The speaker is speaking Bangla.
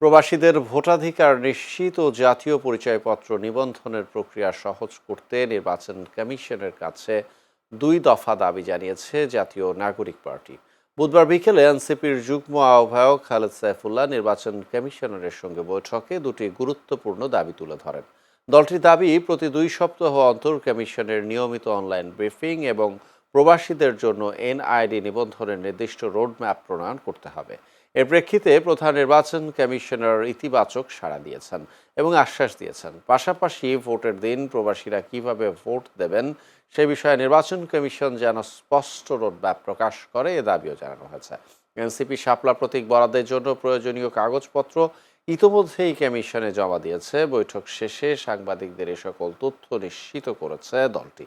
প্রবাসীদের ভোটাধিকার নিশ্চিত ও জাতীয় পরিচয়পত্র নিবন্ধনের প্রক্রিয়া সহজ করতে নির্বাচন কমিশনের কাছে ২ দফা দাবি জানিয়েছে জাতীয় নাগরিক পার্টি। বুধবার বিকেলে এনসিপির যুগ্ম আহ্বায়ক খালেদ সাইফুল্লাহ নির্বাচন কমিশনারের সঙ্গে বৈঠকে দুটি গুরুত্বপূর্ণ দাবি তুলে ধরেন। দলটির দাবি, প্রতি ২ সপ্তাহ অন্তর কমিশনের নিয়মিত অনলাইন ব্রিফিং এবং প্রবাসীদের জন্য এনআইডি নিবন্ধনের নির্দিষ্ট রোডম্যাপ প্রণয়ন করতে হবে। এর প্রেক্ষিতে প্রধান নির্বাচন কমিশনার ইতিবাচক সাড়া দিয়েছেন এবং আশ্বাস দিয়েছেন, পাশাপাশি ভোটের দিন প্রবাসীরা কিভাবে ভোট দেবেন সে বিষয়ে নির্বাচন কমিশন যেন স্পষ্ট রোডম্যাপ প্রকাশ করে, এ দাবিও জানানো হয়েছে। এনসিপি শাপলা প্রতীক বরাদ্দের জন্য প্রয়োজনীয় কাগজপত্র ইতোমধ্যেই কমিশনে জমা দিয়েছে। বৈঠক শেষে সাংবাদিকদের এ সকল তথ্য নিশ্চিত করেছে দলটি।